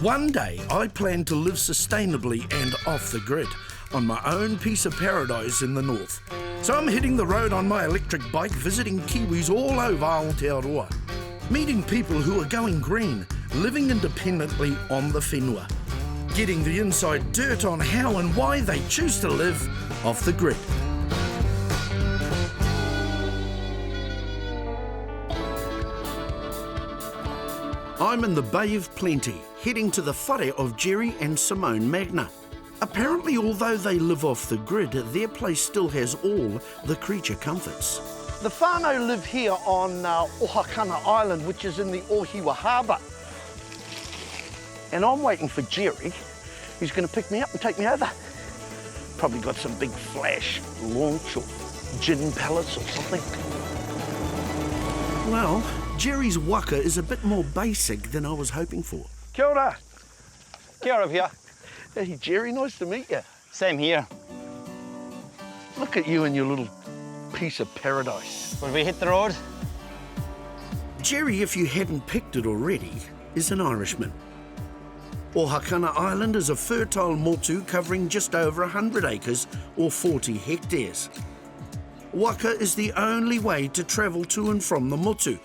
One day, I plan to live sustainably and off the grid on my own piece of paradise in the north. So I'm hitting the road on my electric bike, visiting Kiwis all over Aotearoa, meeting people who are going green, living independently on the whenua, getting the inside dirt on how and why they choose to live off the grid. I'm in the Bay of Plenty, heading to the whare of Jerry and Simone Magner. Apparently, although they live off the grid, their place still has all the creature comforts. The whānau live here on Ohakana Island, which is in the Ohiwa Harbour. And I'm waiting for Jerry, who's going to pick me up and take me over. Probably got some big flash launch or gin palace or something. Well, Jerry's waka is a bit more basic than I was hoping for. Kia ora. Kia ora, Pia. Hey, Jerry, nice to meet you. Same here. Look at you and your little piece of paradise. Will we hit the road? Jerry, if you hadn't picked it already, is an Irishman. Ohakana Island is a fertile motu covering just over 100 acres or 40 hectares. Waka is the only way to travel to and from the motu,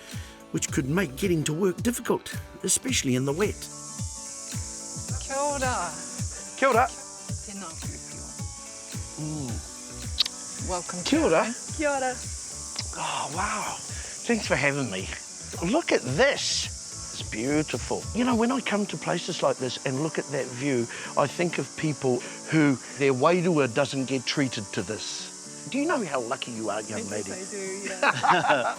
which could make getting to work difficult, especially in the wet. Kia ora. Kia ora. Tēnā. Welcome. Kia ora. Kia ora. Oh, wow. Thanks for having me. Look at this. It's beautiful. You know, when I come to places like this and look at that view, I think of people who their wairua doesn't get treated to this. Do you know how lucky you are, young lady? Yes, I do, yeah.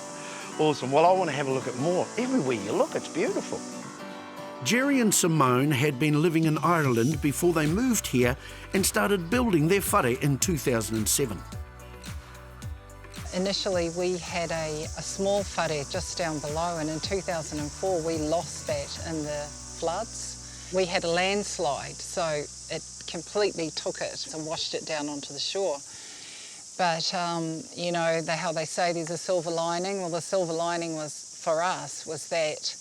Awesome. Well, I want to have a look at more. Everywhere you look, it's beautiful. Jerry and Simone had been living in Ireland before they moved here and started building their whare in 2007. Initially, we had a small whare just down below, and in 2004, we lost that in the floods. We had a landslide, so it completely took it and washed it down onto the shore. But, you know, how they say there's a silver lining. Well, the silver lining was, for us, was that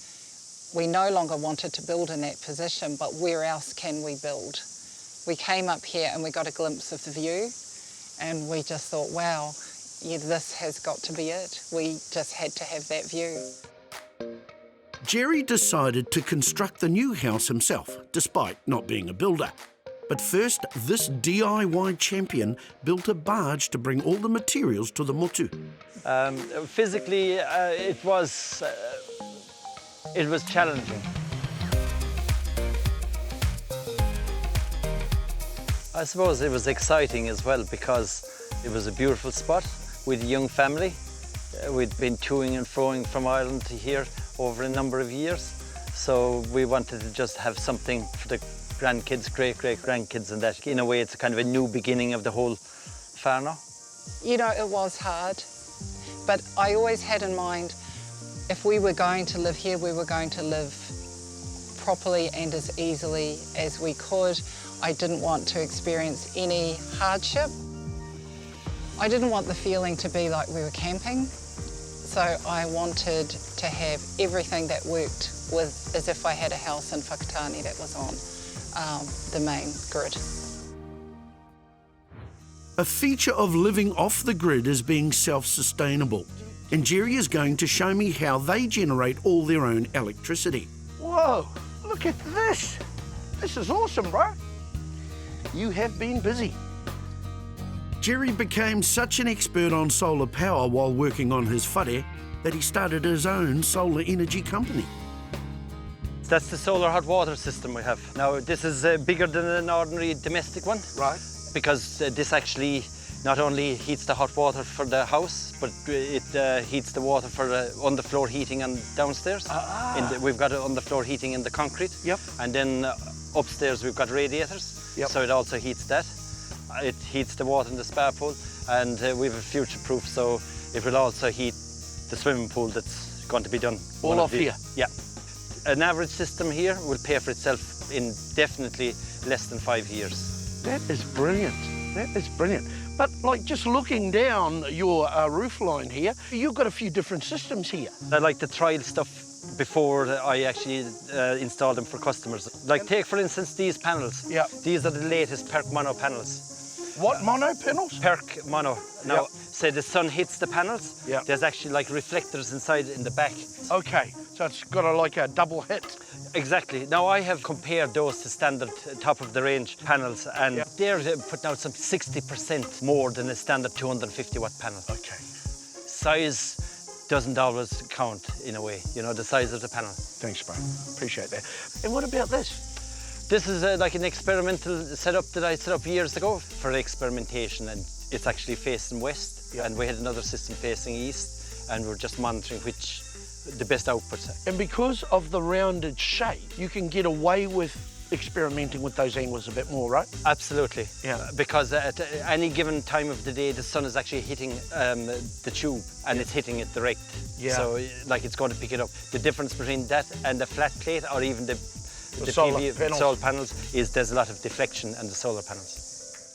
we no longer wanted to build in that position, but where else can we build? We came up here and we got a glimpse of the view, and we just thought, wow, yeah, this has got to be it. We just had to have that view. Jerry decided to construct the new house himself, despite not being a builder. But first, this DIY champion built a barge to bring all the materials to the motu. Physically, it was challenging. I suppose it was exciting as well because it was a beautiful spot with a young family. We'd been toing and froing from Ireland to here over a number of years, so we wanted to just have something for the grandkids, great-great-grandkids, and that. In a way, it's a kind of a new beginning of the whole whānau. You know, it was hard, but I always had in mind, if we were going to live here, we were going to live properly and as easily as we could. I didn't want to experience any hardship. I didn't want the feeling to be like we were camping, so I wanted to have everything that worked with as if I had a house in Whakatane that was on the main grid. A feature of living off the grid is being self-sustainable, and Jerry is going to show me how they generate all their own electricity. Whoa, look at this. This is awesome, bro. You have been busy. Jerry became such an expert on solar power while working on his whare that he started his own solar energy company. That's the solar hot water system we have. Now, this is bigger than an ordinary domestic one. Right. Because this actually not only heats the hot water for the house, but it heats the water for the underfloor heating and downstairs. We've got underfloor heating in the concrete. Yep. And then upstairs we've got radiators. Yep. So it also heats that. It heats the water in the spa pool, and we have a future-proof, so it will also heat the swimming pool that's going to be done. All off here? Yeah. An average system here will pay for itself in definitely less than 5 years. That is brilliant. That is brilliant. But like just looking down your roof line here, you've got a few different systems here. I like to trial stuff before I actually installed them for customers. Like take for instance these panels. Yeah. These are the latest Perk Mono panels. What mono panels? Perk Mono. Now, say the sun hits the panels, Yeah. there's actually like reflectors inside in the back. Okay, so it's got like a double hit. Exactly. Now I have compared those to standard top of the range panels, and they're putting out some 60% more than a standard 250 watt panel. Okay. Size doesn't always count in a way, you know, the size of the panel. Thanks, bro. Appreciate that. And what about this? This is like an experimental setup that I set up years ago for experimentation, and it's actually facing west, and we had another system facing east, and we're just monitoring which the best outputs are. And because of the rounded shape, you can get away with experimenting with those angles a bit more, right? Absolutely. Yeah. Because at any given time of the day, the sun is actually hitting the tube, and it's hitting it direct. Yeah. So like it's going to pick it up. The difference between that and the flat plate, or even the solar panels. solar panels, is there's a lot of deflection in the solar panels.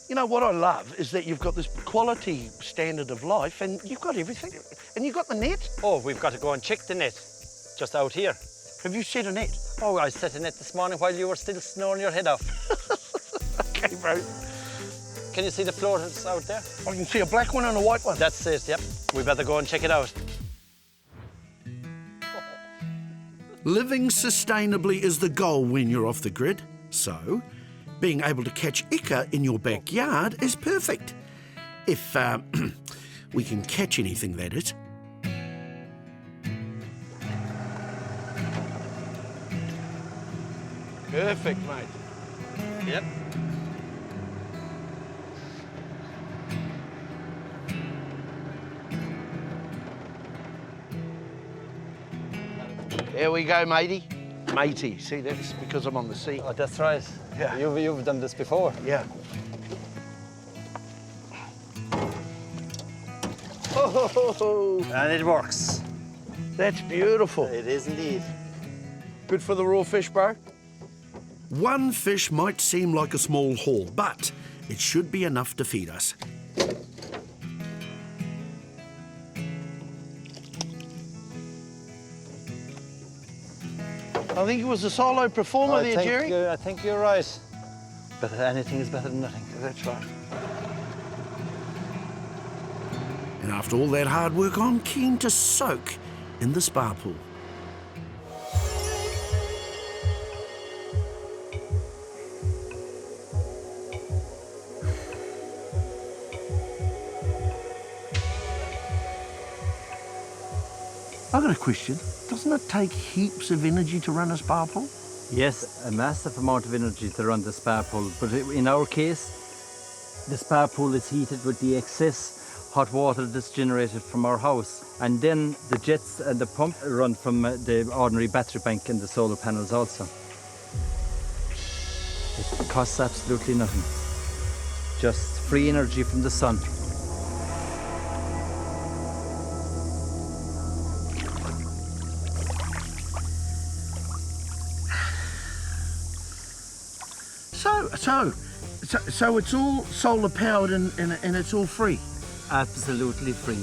You know, what I love is that you've got this quality standard of life, and you've got everything. And you've got the net. Oh, we've got to go and check the net, just out here. Have you set a net? Oh, I set a net this morning while you were still snoring your head off. Okay, bro. Can you see the floaters out there? I can see a black one and a white one. That's it, yep. We better go and check it out. Living sustainably is the goal when you're off the grid. So, being able to catch ika in your backyard is perfect. If we can catch anything, that is. Perfect, mate. Yep. There we go, matey. Matey. See, that's because I'm on the sea. Oh, that's right. Yeah. You've done this before. Yeah. Oh, And it works. that's beautiful. It is indeed. Good for the raw fish, bro. One fish might seem like a small haul, but it should be enough to feed us. I think it was a solo performer there, Jerry. I think you're right. But anything is better than nothing. That's right. And after all that hard work, I'm keen to soak in the spa pool. I've got a question. Doesn't it take heaps of energy to run a spa pool? Yes, a massive amount of energy to run the spa pool. But in our case, the spa pool is heated with the excess hot water that's generated from our house. And then the jets and the pump run from the ordinary battery bank and the solar panels also. It costs absolutely nothing. Just free energy from the sun. So it's all solar powered and it's all free. Absolutely free.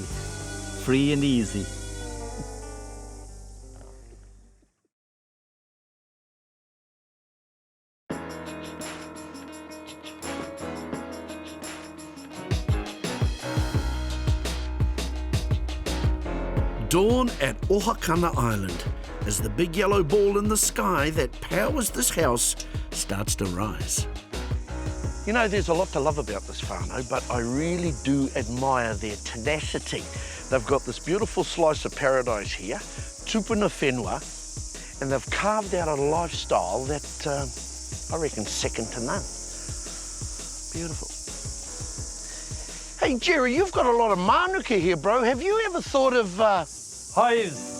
Free and easy. Dawn at Ohakana Island as the big yellow ball in the sky that powers this house starts to rise. You know, there's a lot to love about this whānau, but I really do admire their tenacity. They've got this beautiful slice of paradise here, tupuna whenua, and they've carved out a lifestyle that I reckon second to none. Beautiful. Hey, Jerry, you've got a lot of mānuka here, bro. Have you ever thought of... Hives!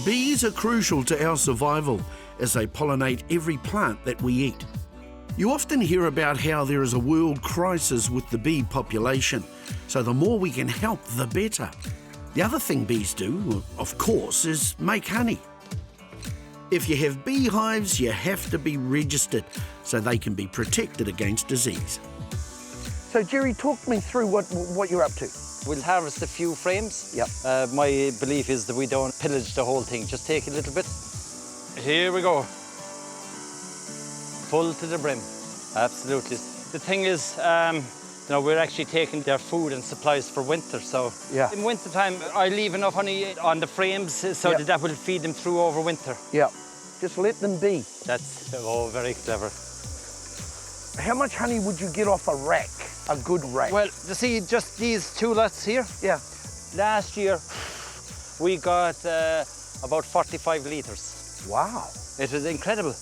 Bees are crucial to our survival as they pollinate every plant that we eat. You often hear about how there is a world crisis with the bee population, so the more we can help, the better. The other thing bees do, of course, is make honey. If you have beehives, you have to be registered so they can be protected against disease. So, Jerry, talk me through what you're up to. We'll harvest a few frames. Yep. My belief is that we don't pillage the whole thing, just take a little bit. Here we go. Full to the brim, absolutely. The thing is, you know, we're actually taking their food and supplies for winter, so Yeah. in winter time, I leave enough honey on the frames so Yeah. that will feed them through over winter. Yeah. Just let them be. That's, oh, very clever. How much honey would you get off a rack, a good rack? Well, you see, just these two lots here, yeah. last year we got about 45 litres. Wow. It was incredible.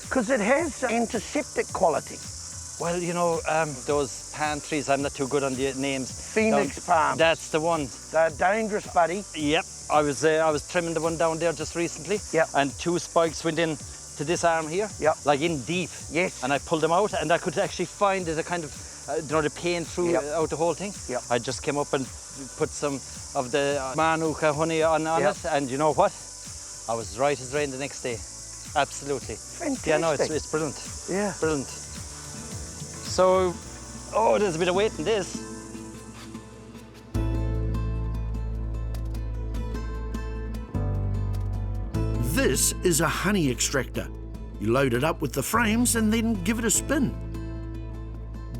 Because it has antiseptic quality. Well, you know, those palm trees, I'm not too good on the names. Phoenix palms. That's the one. They're dangerous, buddy. Yep, I was trimming the one down there just recently. Yep. And two spikes went in to this arm here. Yep. Like in deep. Yes. And I pulled them out, and I could actually find it a kind of, you know, the pain through Yep. out the whole thing. Yep. I just came up and put some of the manuka honey on Yep. it, and you know what? I was right as rain the next day. Absolutely. Fantastic. Yeah, no, it's brilliant. Yeah. Brilliant. So, oh, there's a bit of weight in this. This is a honey extractor. You load it up with the frames and then give it a spin.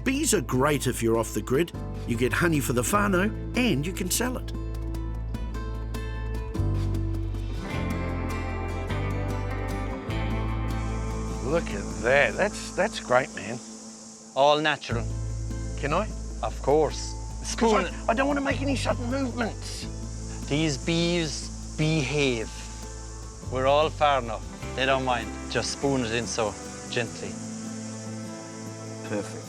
Bees are great if you're off the grid. You get honey for the whānau and you can sell it. Look at that. That's great, man. All natural. Can I? Of course. 'Cause Spoon. I don't want to make any sudden movements. These bees behave. We're all far enough. They don't mind. Just spoon it in so gently. Perfect.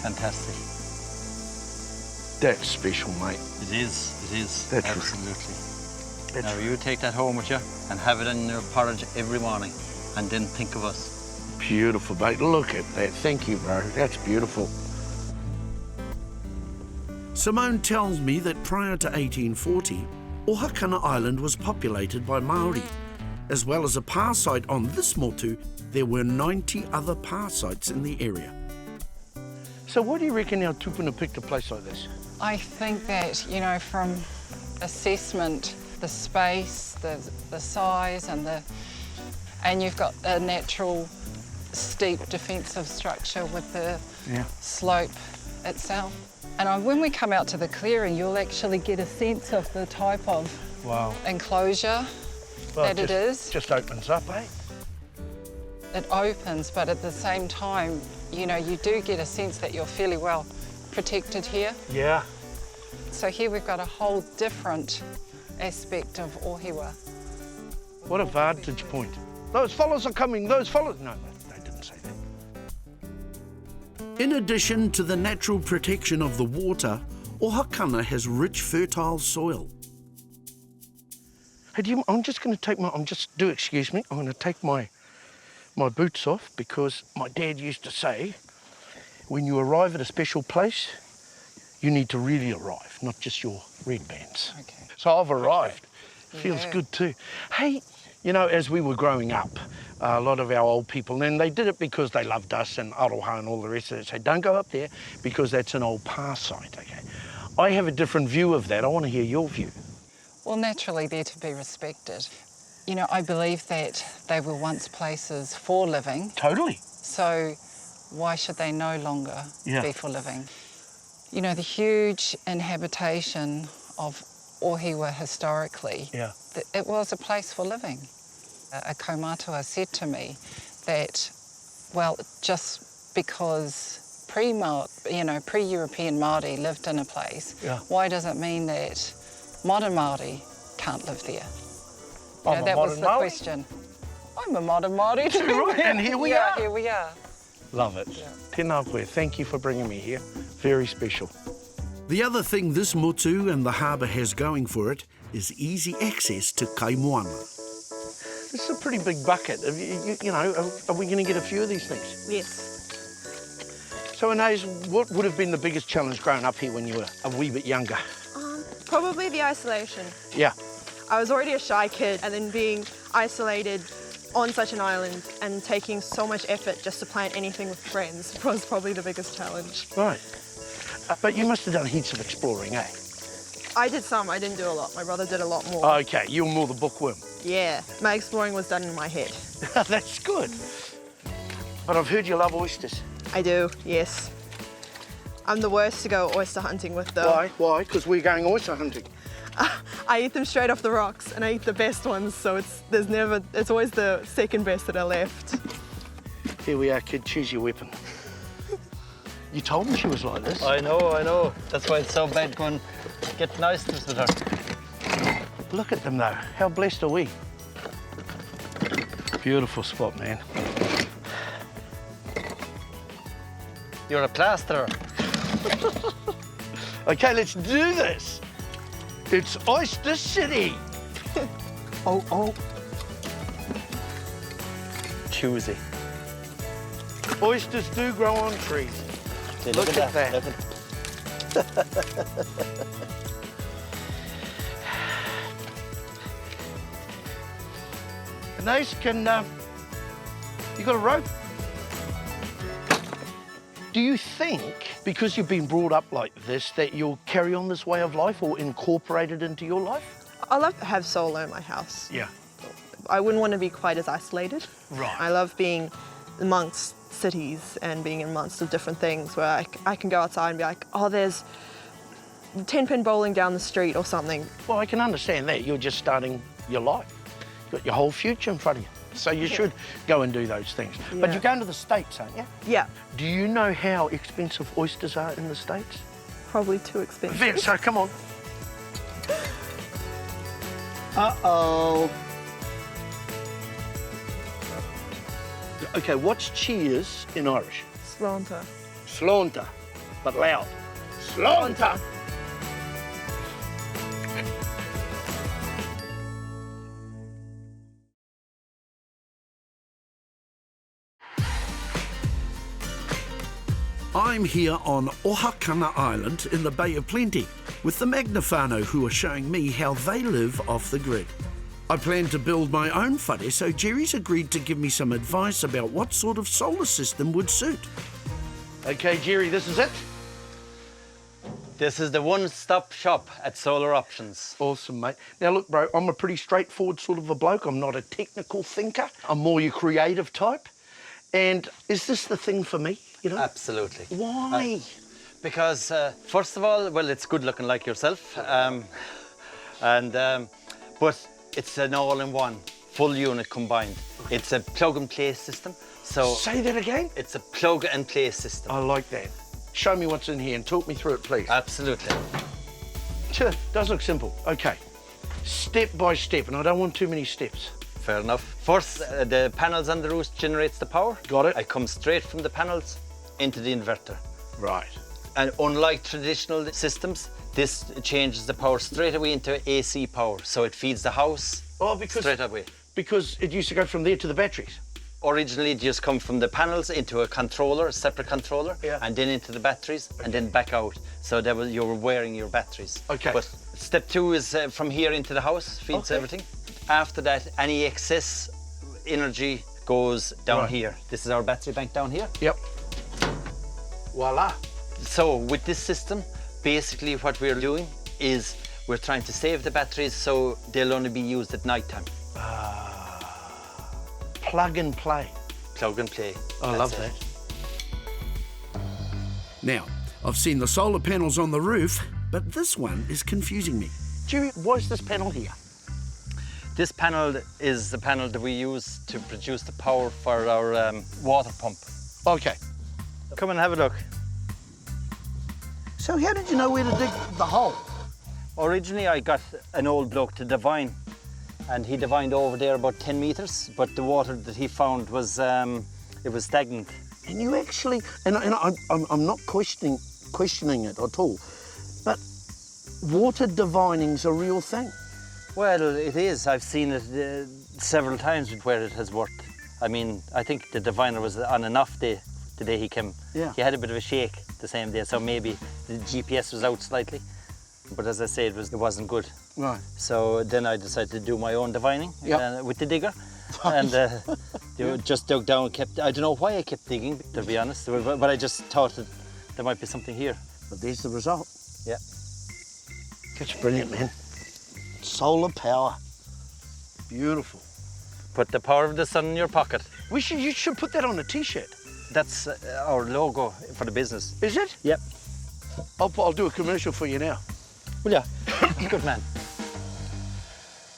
Fantastic. That's special, mate. It is. That's absolutely. Now you take that home with you and have it in your porridge every morning, and then think of us. Beautiful, mate. Look at that. Thank you, bro. That's beautiful. Simone tells me that prior to 1840, Ohakana Island was populated by Māori. As well as a pā site on this motu, there were 90 other pā sites in the area. So what do you reckon our tupuna picked a place like this? I think that, you know, from assessment, the space, the size and you've got a natural steep defensive structure with the slope itself. And when we come out to the clearing, you'll actually get a sense of the type of enclosure that it is. Just opens up, eh? It opens, but at the same time, you know, you do get a sense that you're fairly well protected here. Yeah. So here we've got a whole different aspect of Ohiwa. What a vantage point. Those fellas are coming, those fellas. No, they didn't say that. In addition to the natural protection of the water, Ohakana has rich fertile soil. Hey, I'm just going to take excuse me, I'm going to take my boots off because my dad used to say, when you arrive at a special place, you need to really arrive, not just your red bands. Okay. So I've arrived. Feels Yeah. good too. Hey, you know, as we were growing up, a lot of our old people, and they did it because they loved us and aroha and all the rest of it, say, don't go up there because that's an old pā site, okay? I have a different view of that. I want to hear your view. Well, naturally, they're to be respected. You know, I believe that they were once places for living, Totally. so why should they no longer Yeah. be for living? You know, the huge inhabitation of Ohiwa historically, it was a place for living. A kaumātua said to me that, well, just because pre-European Māori lived in a place, why does it mean that modern Māori can't live there? You know, that was the question. I'm a modern Māori too. Right, and here we are. Here we are. Love it. Tēnā koe, thank you for bringing me here. Very special. The other thing this motu and the harbour has going for it is easy access to kaimoana. This is a pretty big bucket. You know, are we going to get a few of these things? Yes. So, Inez, what would have been the biggest challenge growing up here when you were a wee bit younger? Probably the isolation. Yeah. I was already a shy kid, and then being isolated on such an island and taking so much effort just to plant anything with friends was probably the biggest challenge. Right. But you must have done heaps of exploring, eh? I did some, I didn't do a lot. My brother did a lot more. Okay, you were more the bookworm. Yeah, my exploring was done in my head. That's good. But I've heard you love oysters. I do, yes. I'm the worst to go oyster hunting with though. Why? Why? Because we're going oyster hunting. I eat them straight off the rocks, and I eat the best ones, so it's always the second best that are left. Here we are, kid, choose your weapon. You told me she was like this. I know. That's why it's so bad going getting oysters with her. Look at them though, how blessed are we? Beautiful spot, man. You're a plasterer. Okay, let's do this. It's Oyster City. Oh. Choosy. Oysters do grow on trees. See, Look at that. Look And those can, you got a rope? Do you think, because you've been brought up like this, that you'll carry on this way of life or incorporate it into your life? I love to have solo in my house. Yeah. I wouldn't want to be quite as isolated. Right. I love being amongst cities and being amongst the different things where I can go outside and be like, oh, there's 10-pin bowling down the street or something. Well, I can understand that. You're just starting your life. You've got your whole future in front of you. So you should go and do those things. Yeah. But you're going to the States, aren't you? Yeah, Do you know how expensive oysters are in the States? probably too expensive. So come on. Uh-oh. Okay, what's cheers in Irish? Slanta. Slánta, but loud. Slánta! I'm here on Ohakana Island in the Bay of Plenty with the Magner Family, who are showing me how they live off the grid. I plan to build my own whare, so Jerry's agreed to give me some advice about what sort of solar system would suit. Okay, Jerry, this is it? This is the one-stop shop at Solar Options. Awesome, mate. Now, look, bro, I'm a pretty straightforward sort of a bloke. I'm not a technical thinker. I'm more your creative type. And is this the thing for me, you know? Absolutely. Why? Because, first of all, well, it's good looking like yourself. But it's an all-in-one, full unit combined. It's a plug-and-play system. So Say that again? it's a plug-and-play system. I like that. Show me what's in here and talk me through it, please. Absolutely. Sure, does look simple. Okay, step by step, and I don't want too many steps. Fair enough. First, the panels on the roof generates the power. Got it. I come straight from the panels into the inverter. Right. And unlike traditional systems, this changes the power straight away into AC power. So it feeds the house straight away. Because it used to go from there to the batteries. Originally, it just come from the panels into a controller, a separate controller, Yeah. and then into the batteries, and then back out. So that you were wearing your batteries. Okay. But step two is from here into the house, feeds Okay. everything. After that, any excess energy goes down Right. here. This is our battery bank down here. Yep. Voila. So with this system, basically what we're doing is we're trying to save the batteries so they'll only be used at night time. Plug and play. Plug and play. I That's love it. that. Now, I've seen the solar panels on the roof, but this one is confusing me. Jerry, why is this panel here? This panel is the panel that we use to produce the power for our water pump. Okay. Come and have a look. So how did you know where to dig the hole? Originally, I got an old bloke to divine, and he divined over there about 10 meters, but the water that he found was, it was stagnant. And you actually, and I'm not questioning it at all, but water divining's a real thing. Well, it is. I've seen it several times where it has worked. I mean, I think the diviner was on an off day the day he came. Yeah. He had a bit of a shake the same day, so maybe the GPS was out slightly. But as I said, it wasn't good. Right. So then I decided to do my own divining with the digger. Right. And just dug down and kept, I don't know why I kept digging, to be honest, but I just thought that there might be something here. But there's the result. Yeah. That's brilliant, man. Solar power. Beautiful. Put the power of the sun in your pocket. You should put that on a T-shirt. That's our logo for the business. Is it? Yep. I'll do a commercial for you now. Well, yeah. Good man.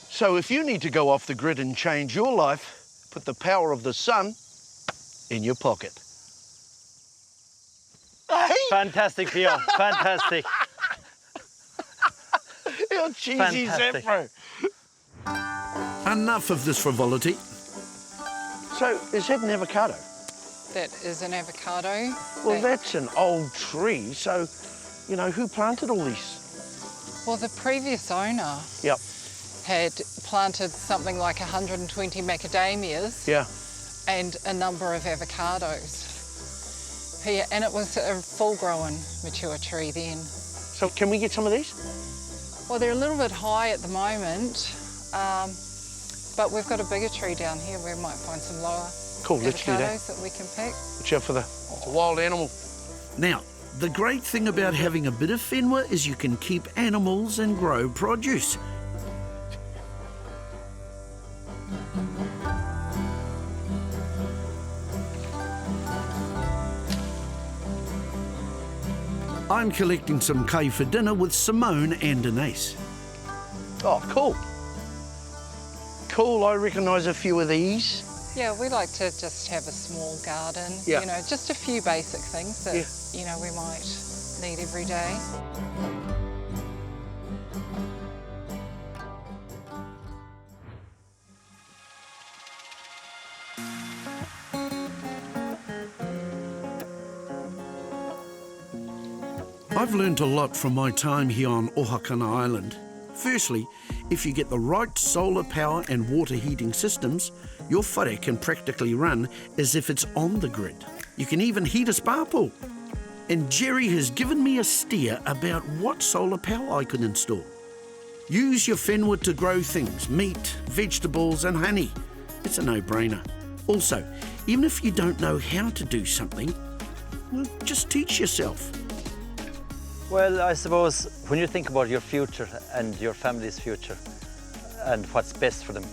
So if you need to go off the grid and change your life, put the power of the sun in your pocket. Hey! Fantastic, Pio. Fantastic. How cheesy is that, bro? Enough of this frivolity. So is that an avocado? That is an avocado. Well, that's an old tree. So, you know, who planted all these? Well, the previous owner Yep. had planted something like 120 macadamias Yeah. and a number of avocados. And it was a full-grown mature tree then. So can we get some of these? Well, they're a little bit high at the moment, but we've got a bigger tree down here where we might find some lower Cool, let's do that. avocados that we can pick. Watch out for it's a wild animal. Now, the great thing about having a bit of whenua is you can keep animals and grow produce. I'm collecting some kai for dinner with Simone and Denise. Oh, cool. Cool, I recognise a few of these. Yeah, we like to just have a small garden, Yeah. you know, just a few basic things that, you know, we might need every day. I've learnt a lot from my time here on Ohakana Island. Firstly, if you get the right solar power and water heating systems, your whare can practically run as if it's on the grid. You can even heat a spa pool. And Jerry has given me a steer about what solar power I can install. Use your whenua to grow things, meat, vegetables and honey. It's a no-brainer. Also, even if you don't know how to do something, well, just teach yourself. Well, I suppose when you think about your future and your family's future and what's best for them,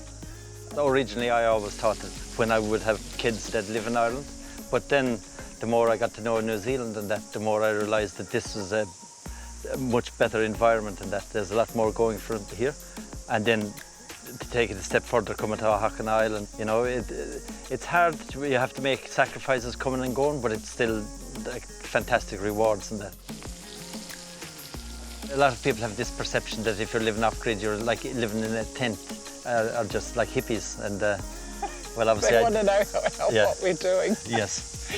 originally I always thought that when I would have kids that live in Ireland, but then the more I got to know New Zealand and that, the more I realised that this was a much better environment and that there's a lot more going for here. And then to take it a step further, coming to Ohakana Island, you know, it's hard. You have to make sacrifices coming and going, but it's still like fantastic rewards in that. A lot of people have this perception that if you're living off-grid, you're like living in a tent, or just like hippies. And well, obviously, They want to know what we're doing. Yes.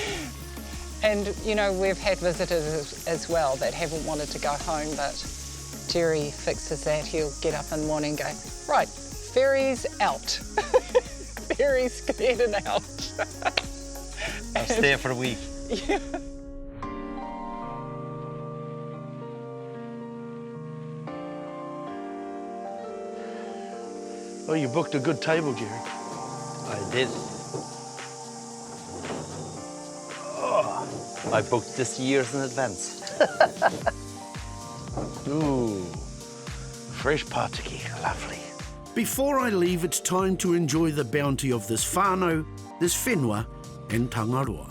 And, you know, we've had visitors as well that haven't wanted to go home, but Jerry fixes that. He'll get up in the morning and go, right, ferries out. Ferries cleared and out. I'll stay for a week. Yeah. Oh, you booked a good table, Jerry. I did. I booked this years in advance. Ooh, fresh pataki, lovely. Before I leave, it's time to enjoy the bounty of this whānau, this whenua and tangaroa.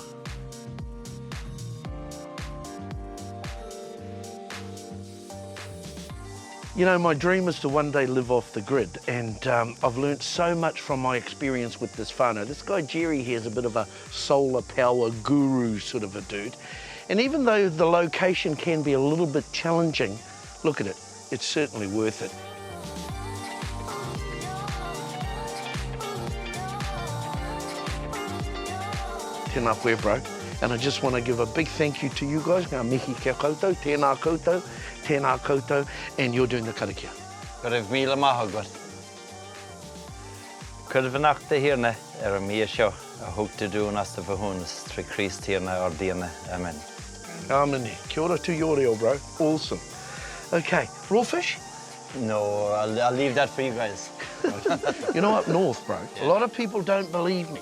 You know, my dream is to one day live off the grid, and I've learnt so much from my experience with this whānau. This guy Jerry here is a bit of a solar power guru sort of a dude. And even though the location can be a little bit challenging, look at it, it's certainly worth it. Tēnā koe, bro. And I just want to give a big thank you to you guys. Ngā mihi kia koutou, tēnā koutou, and you're doing the karakia. Gwrdd mila maho gwrdd. Gwrdd fy nachta hirna a mi sio a hwg te dŵn as te fahwns tre Christ hirna or diana. Amen. Amen. Kia ora tu your reo, bro. Awesome. Okay, raw fish? No, I'll leave that for you guys. You know, up north, bro, a lot of people don't believe me,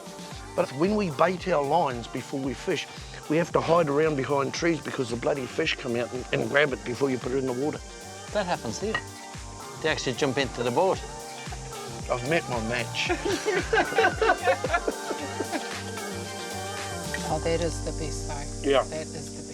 but when we bait our lines before we fish, we have to hide around behind trees because the bloody fish come out and grab it before you put it in the water. That happens here. They actually jump into the boat. I've met my match. Oh, that is the best though. Yeah. That is the